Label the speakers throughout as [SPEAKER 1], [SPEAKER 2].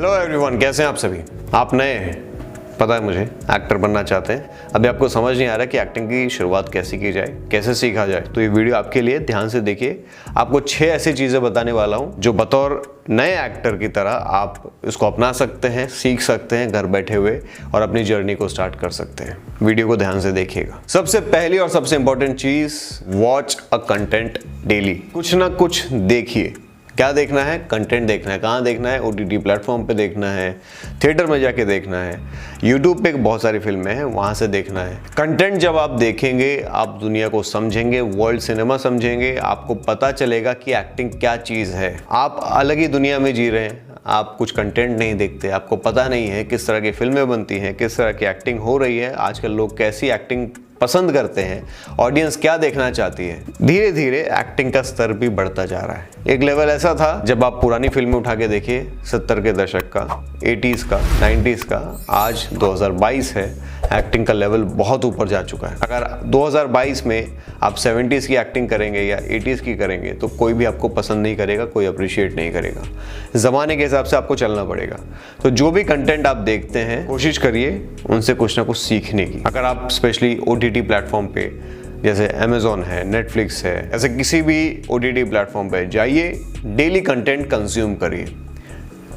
[SPEAKER 1] Hello everyone, कैसे हैं आप सभी। आप नए हैं, पता है मुझे, एक्टर बनना चाहते हैं, अभी आपको समझ नहीं आ रहा कि एक्टिंग की शुरुआत कैसे की जाए, कैसे सीखा जाए, तो ये वीडियो आपके लिए, ध्यान से देखिए। आपको 6 ऐसी चीज़ें बताने वाला हूँ जो बतौर नए एक्टर की तरह आप इसको अपना सकते हैं, सीख सकते हैं घर बैठे हुए और अपनी जर्नी को स्टार्ट कर सकते हैं। वीडियो को ध्यान से देखिएगा। सबसे पहली और सबसे important cheese, watch a content daily. कुछ ना कुछ देखिए। क्या देखना है? कंटेंट देखना है। कहाँ देखना है? OTT प्लेटफॉर्म पे देखना है, थिएटर में जाके देखना है, यूट्यूब पे बहुत सारी फिल्में हैं, वहाँ से देखना है। कंटेंट जब आप देखेंगे, आप दुनिया को समझेंगे, वर्ल्ड सिनेमा समझेंगे, आपको पता चलेगा कि एक्टिंग क्या चीज़ है। आप अलग ही दुनिया में जी रहे हैं, आप कुछ कंटेंट नहीं देखते, आपको पता नहीं है किस तरह की फिल्में बनती हैं, किस तरह की एक्टिंग हो रही है, आजकल लोग कैसी एक्टिंग पसंद करते हैं, ऑडियंस क्या देखना चाहती है। धीरे धीरे एक्टिंग का स्तर भी बढ़ता जा रहा है। एक लेवल ऐसा था जब आप पुरानी फिल्में उठा के देखिए, 70 के दशक का, 80s का, 90s का, आज 2022 है, एक्टिंग का लेवल बहुत ऊपर जा चुका है। अगर 2022 में आप 70s की एक्टिंग करेंगे या 80s की करेंगे तो कोई भी आपको पसंद नहीं करेगा, कोई अप्रिशिएट नहीं करेगा। ज़माने के हिसाब से आपको चलना पड़ेगा। तो जो भी कंटेंट आप देखते हैं, कोशिश करिए उनसे कुछ ना कुछ सीखने की। अगर आप स्पेशली OTT प्लेटफॉर्म पे, जैसे Amazon है, Netflix है, ऐसे किसी भी OTT प्लेटफॉर्म पे जाइए, डेली कंटेंट कंज्यूम करिए।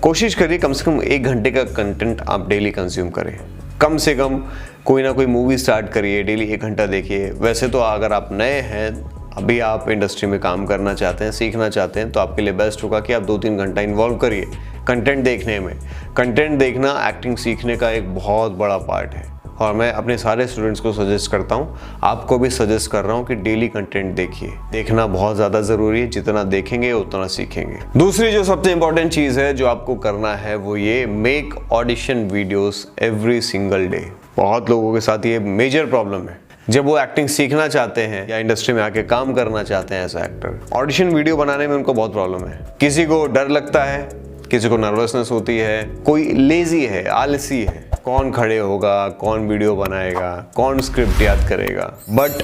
[SPEAKER 1] कोशिश करिए कम से कम 1 घंटे का कंटेंट आप डेली कंज्यूम करें। कम से कम कोई ना कोई मूवी स्टार्ट करिए, डेली 1 घंटा देखिए। वैसे तो अगर आप नए हैं, अभी आप इंडस्ट्री में काम करना चाहते हैं, सीखना चाहते हैं, तो आपके लिए बेस्ट होगा कि आप 2-3 घंटा इन्वॉल्व करिए कंटेंट देखने में। कंटेंट देखना एक्टिंग सीखने का एक बहुत बड़ा पार्ट है और मैं अपने सारे स्टूडेंट्स को सजेस्ट करता हूँ, आपको भी सजेस्ट कर रहा हूँ कि डेली कंटेंट देखिए। देखना बहुत ज़्यादा ज़रूरी है, जितना देखेंगे उतना सीखेंगे। दूसरी जो सबसे इंपॉर्टेंट चीज़ है जो आपको करना है वो ये, make audition videos every single day. बहुत लोगों के साथ ये मेजर प्रॉब्लम है। जब वो एक्टिंग सीखना चाहते हैं या इंडस्ट्री में आके काम करना चाहते हैं एज एक्टर, ऑडिशन वीडियो बनाने में उनको बहुत प्रॉब्लम है। किसी को डर लगता है, किसी को नर्वसनेस होती है, कोई लेजी है, आलसी है। कौन खड़े होगा, कौन वीडियो बनाएगा, कौन स्क्रिप्ट याद करेगा। बट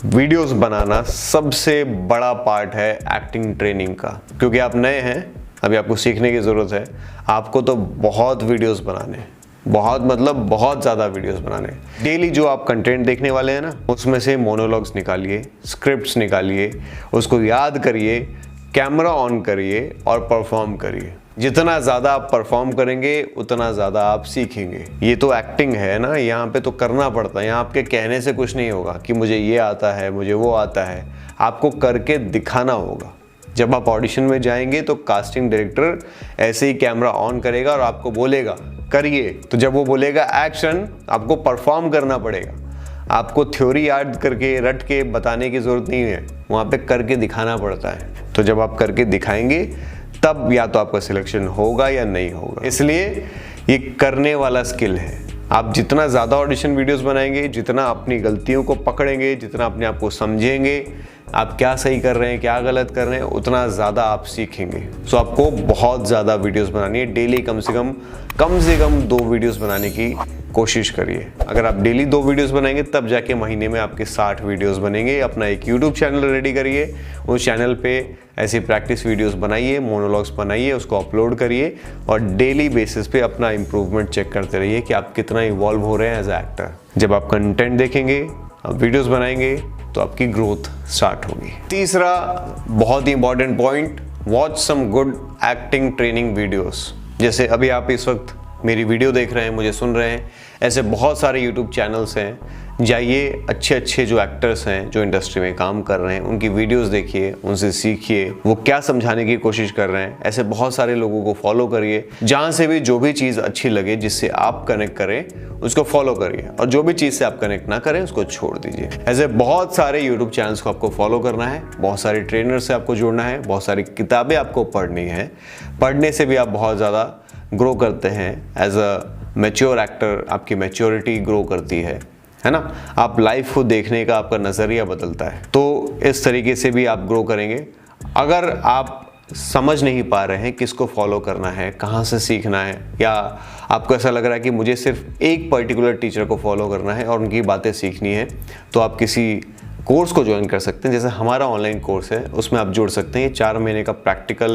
[SPEAKER 1] वीडियोस बनाना सबसे बड़ा पार्ट है एक्टिंग ट्रेनिंग का, क्योंकि आप नए हैं, अभी आपको सीखने की ज़रूरत है। आपको तो बहुत वीडियोस बनाने, बहुत मतलब बहुत ज़्यादा वीडियोस बनाने। डेली जो आप कंटेंट देखने वाले हैं ना, उसमें से मोनोलॉग्स निकालिए, स्क्रिप्ट्स निकालिए, उसको याद करिए, कैमरा ऑन करिए और परफॉर्म करिए। जितना ज़्यादा आप परफॉर्म करेंगे उतना ज़्यादा आप सीखेंगे। ये तो एक्टिंग है ना, यहाँ पे तो करना पड़ता है। यहाँ आपके कहने से कुछ नहीं होगा कि मुझे ये आता है, मुझे वो आता है। आपको करके दिखाना होगा। जब आप ऑडिशन में जाएंगे तो कास्टिंग डायरेक्टर ऐसे ही कैमरा ऑन करेगा और आपको बोलेगा करिए, तो जब वो बोलेगा एक्शन, आपको परफॉर्म करना पड़ेगा। आपको थ्योरी याद करके रट के बताने की ज़रूरत नहीं है, वहाँ पे करके दिखाना पड़ता है। तो जब आप करके दिखाएंगे तब या तो आपका सिलेक्शन होगा या नहीं होगा। इसलिए ये करने वाला स्किल है। आप जितना ज़्यादा ऑडिशन वीडियोस बनाएंगे, जितना अपनी गलतियों को पकड़ेंगे, जितना अपने आप को समझेंगे, आप क्या सही कर रहे हैं, क्या गलत कर रहे हैं, उतना ज़्यादा आप सीखेंगे। सो आपको बहुत ज़्यादा वीडियोस बनानी है। डेली कम से कम 2 वीडियोस बनाने की कोशिश करिए। अगर आप डेली 2 वीडियोस बनाएंगे तब जाके महीने में आपके 60 वीडियोस बनेंगे। अपना एक यूट्यूब चैनल रेडी करिए, उस चैनल पे ऐसी प्रैक्टिस वीडियोस बनाइए, मोनोलॉग्स बनाइए, उसको अपलोड करिए और डेली बेसिस पे अपना इम्प्रूवमेंट चेक करते रहिए कि आप कितना इवॉल्व हो रहे हैं एज ए एक्टर। जब आप कंटेंट देखेंगे, आप वीडियोस बनाएंगे तो आपकी ग्रोथ स्टार्ट होगी। तीसरा बहुत ही important point, watch some good acting training videos. जैसे अभी आप इस वक्त मेरी वीडियो देख रहे हैं, मुझे सुन रहे हैं, ऐसे बहुत सारे यूट्यूब चैनल्स हैं। जाइए, अच्छे जो एक्टर्स हैं, जो इंडस्ट्री में काम कर रहे हैं, उनकी वीडियोस देखिए, उनसे सीखिए, वो क्या समझाने की कोशिश कर रहे हैं। ऐसे बहुत सारे लोगों को फॉलो करिए। जहाँ से भी जो भी चीज़ अच्छी लगे, जिससे आप कनेक्ट करें, उसको फॉलो करिए और जो भी चीज़ से आप कनेक्ट ना करें उसको छोड़ दीजिए। ऐसे बहुत सारे यूट्यूब चैनल्स को आपको फॉलो करना है, बहुत सारे ट्रेनर से आपको जुड़ना है, बहुत सारी किताबें आपको पढ़नी है। पढ़ने से भी आप बहुत ज़्यादा ग्रो करते हैं। एज अ मैच्योर एक्टर आपकी मैच्योरिटी ग्रो करती है ना। आप लाइफ को देखने का आपका नज़रिया बदलता है। तो इस तरीके से भी आप ग्रो करेंगे। अगर आप समझ नहीं पा रहे हैं किसको फॉलो करना है, कहाँ से सीखना है, या आपको ऐसा लग रहा है कि मुझे सिर्फ एक पर्टिकुलर टीचर को फॉलो करना है और उनकी बातें सीखनी है, तो आप किसी कोर्स को ज्वाइन कर सकते हैं। जैसे हमारा ऑनलाइन कोर्स है, उसमें आप जुड़ सकते हैं। ये 4 महीने का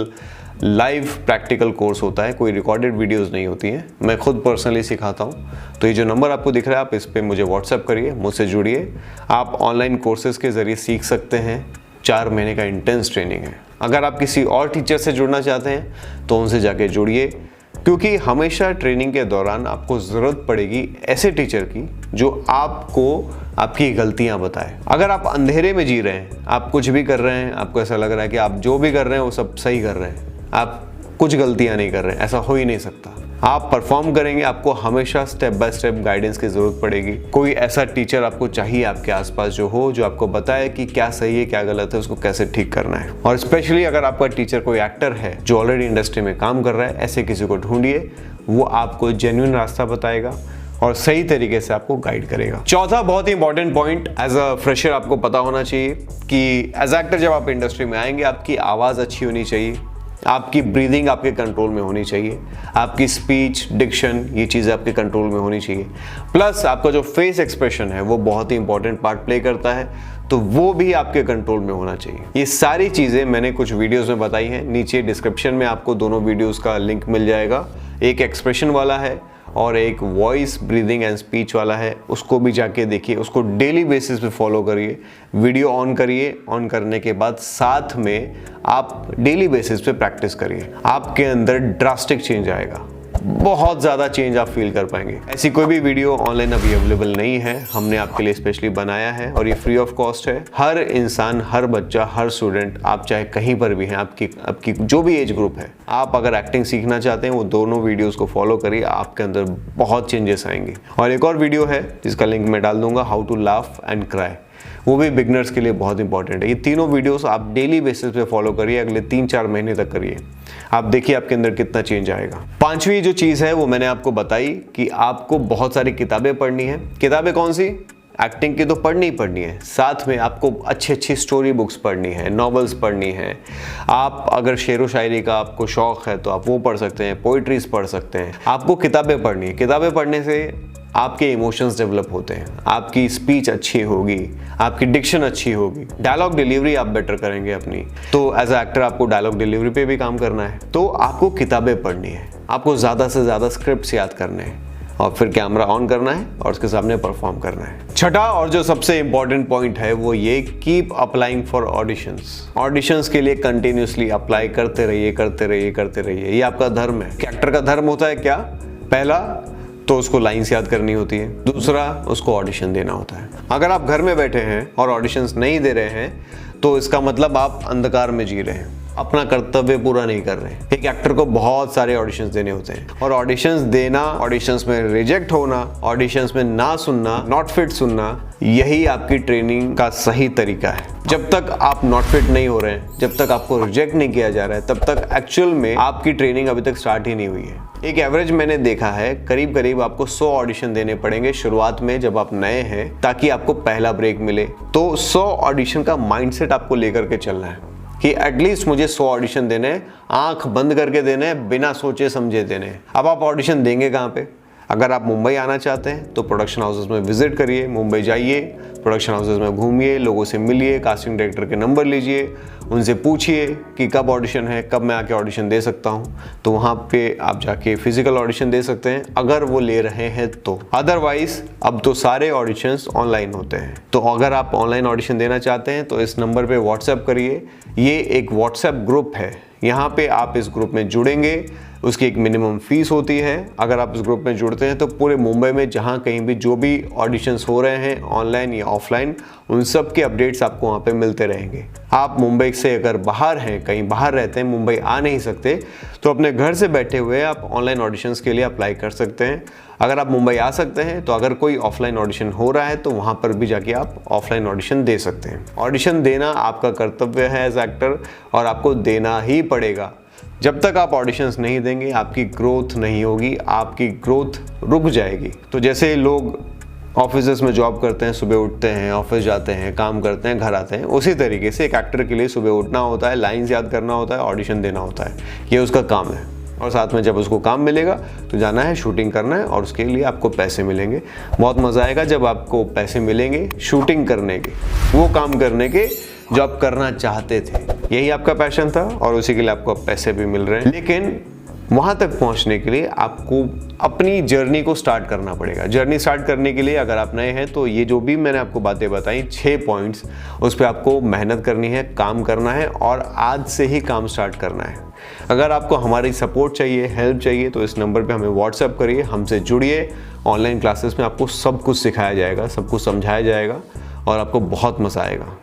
[SPEAKER 1] लाइव प्रैक्टिकल कोर्स होता है, कोई रिकॉर्डेड वीडियोस नहीं होती हैं। मैं खुद पर्सनली सिखाता हूँ। तो ये जो नंबर आपको दिख रहा है, आप इस पर मुझे व्हाट्सएप करिए, मुझसे जुड़िए। आप ऑनलाइन कोर्सेज के ज़रिए सीख सकते हैं। 4 महीने का इंटेंस ट्रेनिंग है। अगर आप किसी और टीचर से जुड़ना चाहते हैं तो उनसे जाके जुड़िए, क्योंकि हमेशा ट्रेनिंग के दौरान आपको ज़रूरत पड़ेगी ऐसे टीचर की जो आपको आपकी गलतियां बताए। अगर आप अंधेरे में जी रहे हैं, आप कुछ भी कर रहे हैं, आपको ऐसा लग रहा है कि आप जो भी कर रहे हैं वो सब सही कर रहे हैं, आप कुछ गलतियां नहीं कर रहे हैं, ऐसा हो ही नहीं सकता। आप परफॉर्म करेंगे, आपको हमेशा स्टेप बाय स्टेप गाइडेंस की ज़रूरत पड़ेगी। कोई ऐसा टीचर आपको चाहिए आपके आसपास जो आपको बताए कि क्या सही है क्या गलत है, उसको कैसे ठीक करना है। और स्पेशली अगर आपका टीचर कोई एक्टर है जो ऑलरेडी इंडस्ट्री में काम कर रहा है, ऐसे किसी को ढूंढिए, वो आपको जेन्युइन रास्ता बताएगा और सही तरीके से आपको गाइड करेगा। चौथा बहुत ही important point, as a fresher आपको पता होना चाहिए कि एज एक्टर जब आप इंडस्ट्री में आएंगे, आपकी आवाज़ अच्छी होनी चाहिए, आपकी ब्रीदिंग आपके कंट्रोल में होनी चाहिए, आपकी स्पीच, डिक्शन, ये चीज़ें आपके कंट्रोल में होनी चाहिए। प्लस आपका जो फेस एक्सप्रेशन है वो बहुत ही इंपॉर्टेंट पार्ट प्ले करता है, तो वो भी आपके कंट्रोल में होना चाहिए। ये सारी चीज़ें मैंने कुछ वीडियोस में बताई हैं। नीचे डिस्क्रिप्शन में आपको दोनों वीडियोस का लिंक मिल जाएगा। एक एक्सप्रेशन वाला है और एक वॉइस, ब्रीदिंग एंड स्पीच वाला है। उसको भी जाके देखिए, उसको डेली बेसिस पे फॉलो करिए। वीडियो ऑन करिए, ऑन करने के बाद साथ में आप डेली बेसिस पे प्रैक्टिस करिए। आपके अंदर ड्रास्टिक चेंज आएगा, बहुत ज़्यादा चेंज आप फील कर पाएंगे। ऐसी कोई भी वीडियो ऑनलाइन अभी अवेलेबल नहीं है, हमने आपके लिए स्पेशली बनाया है और ये फ्री ऑफ कॉस्ट है। हर इंसान, हर बच्चा, हर स्टूडेंट, आप चाहे कहीं पर भी हैं, आपकी जो भी एज ग्रुप है, आप अगर एक्टिंग सीखना चाहते हैं वो दोनों वीडियोस को फॉलो करिए, आपके अंदर बहुत चेंजेस आएंगे। और एक और वीडियो है जिसका लिंक मैं डाल दूंगा, how to laugh and cry, वो भी बिगनर्स के लिए बहुत इंपॉर्टेंट है। ये तीनों वीडियोस आप डेली बेसिस पे फॉलो करिए, अगले 3-4 महीने तक करिए। आप देखिए आपके अंदर कितना चेंज आएगा। 5वीं जो चीज़ है वो मैंने आपको बताई कि आपको बहुत सारी किताबें पढ़नी है। किताबें कौन सी? एक्टिंग की तो पढ़नी ही पढ़नी है, साथ में आपको अच्छी स्टोरी बुक्स पढ़नी है, नॉवेल्स पढ़नी है। आप अगर शेरो शायरी का आपको शौक़ है तो आप वो पढ़ सकते हैं, पोइट्रीज पढ़ सकते हैं। आपको किताबें पढ़नी है। किताबें पढ़ने से आपके इमोशंस डेवलप होते हैं, आपकी स्पीच अच्छी होगी, आपकी डिक्शन अच्छी होगी, डायलॉग डिलीवरी आप बेटर करेंगे अपनी। तो एज अ एक्टर आपको डायलॉग डिलीवरी पे भी काम करना है, तो आपको किताबें पढ़नी है, आपको ज़्यादा से ज़्यादा स्क्रिप्ट्स याद करने हैं और फिर कैमरा ऑन करना है और उसके सामने परफॉर्म करना है। छठा और जो सबसे इंपॉर्टेंट पॉइंट है वो ये, keep applying for auditions. Auditions के लिए कंटिन्यूसली अप्लाई करते रहिए। ये आपका धर्म है। एक्टर का धर्म होता है क्या? पहला तो उसको लाइंस याद करनी होती है, दूसरा उसको ऑडिशन देना होता है। अगर आप घर में बैठे हैं और ऑडिशंस नहीं दे रहे हैं तो इसका मतलब आप अंधकार में जी रहे हैं, अपना कर्तव्य पूरा नहीं कर रहे हैं। एक एक्टर को बहुत सारे ऑडिशंस देने होते हैं और ऑडिशंस देना, ऑडिशंस में रिजेक्ट होना, ऑडिशंस में ना सुनना, नॉट फिट सुनना, यही आपकी ट्रेनिंग का सही तरीका है। जब तक आप नॉट फिट नहीं हो रहे हैं, जब तक आपको रिजेक्ट नहीं किया जा रहा है, तब तक एक्चुअल में आपकी ट्रेनिंग अभी तक स्टार्ट ही नहीं हुई है। एक एवरेज मैंने देखा है, करीब आपको 100 ऑडिशन देने पड़ेंगे शुरुआत में जब आप नए हैं, ताकि आपको पहला ब्रेक मिले। तो 100 ऑडिशन का माइंडसेट आपको लेकर के चलना है कि एटलीस्ट मुझे 100 ऑडिशन देने हैं, आंख बंद करके देने हैं, बिना सोचे समझे देने हैं। अब आप ऑडिशन देंगे कहाँ पे? अगर आप मुंबई आना चाहते हैं तो प्रोडक्शन हाउसेस में विजिट करिए, मुंबई जाइए, प्रोडक्शन हाउसेस में घूमिए, लोगों से मिलिए, कास्टिंग डायरेक्टर के नंबर लीजिए, उनसे पूछिए कि कब ऑडिशन है, कब मैं आके ऑडिशन दे सकता हूँ। तो वहाँ पे आप जाके फिजिकल ऑडिशन दे सकते हैं अगर वो ले रहे हैं तो। अदरवाइज अब तो सारे ऑडिशंस ऑनलाइन होते हैं। तो अगर आप ऑनलाइन ऑडिशन देना चाहते हैं तो इस नंबर पे व्हाट्सएप करिए। ये एक व्हाट्सएप ग्रुप है, यहाँ पे आप इस ग्रुप में जुड़ेंगे, उसकी एक मिनिमम फीस होती है। अगर आप इस ग्रुप में जुड़ते हैं तो पूरे मुंबई में जहाँ कहीं भी जो भी ऑडिशंस हो रहे हैं ऑनलाइन या ऑफलाइन, उन सब के अपडेट्स आपको वहाँ पे मिलते रहेंगे। आप मुंबई से अगर बाहर हैं, कहीं बाहर रहते हैं, मुंबई आ नहीं सकते, तो अपने घर से बैठे हुए आप ऑनलाइन ऑडिशंस के लिए अप्लाई कर सकते हैं। अगर आप मुंबई आ सकते हैं तो अगर कोई ऑफलाइन ऑडिशन हो रहा है तो वहाँ पर भी जाके आप ऑफलाइन ऑडिशन दे सकते हैं। ऑडिशन देना आपका कर्तव्य है एज एक्टर और आपको देना ही पड़ेगा। जब तक आप ऑडिशंस नहीं देंगे आपकी ग्रोथ नहीं होगी, आपकी ग्रोथ रुक जाएगी। तो जैसे लोग ऑफिस में जॉब करते हैं, सुबह उठते हैं, ऑफिस जाते हैं, काम करते हैं, घर आते हैं, उसी तरीके से एक एक्टर के लिए सुबह उठना होता है, लाइंस याद करना होता है, ऑडिशन देना होता है, ये उसका काम है। और साथ में जब उसको काम मिलेगा तो जाना है, शूटिंग करना है और उसके लिए आपको पैसे मिलेंगे। बहुत मज़ा आएगा जब आपको पैसे मिलेंगे शूटिंग करने के, वो काम करने के जो आप करना चाहते थे। यही आपका पैशन था और उसी के लिए आपको पैसे भी मिल रहे हैं। लेकिन वहाँ तक पहुँचने के लिए आपको अपनी जर्नी को स्टार्ट करना पड़ेगा। जर्नी स्टार्ट करने के लिए अगर आप नए हैं तो ये जो भी मैंने आपको बातें बताई 6 पॉइंट्स, उस पर आपको मेहनत करनी है, काम करना है और आज से ही काम स्टार्ट करना है। अगर आपको हमारी सपोर्ट चाहिए, हेल्प चाहिए तो इस नंबर पे हमें व्हाट्सएप करिए, हमसे जुड़िए। ऑनलाइन क्लासेस में आपको सब कुछ सिखाया जाएगा, सब कुछ समझाया जाएगा और आपको बहुत मज़ा आएगा।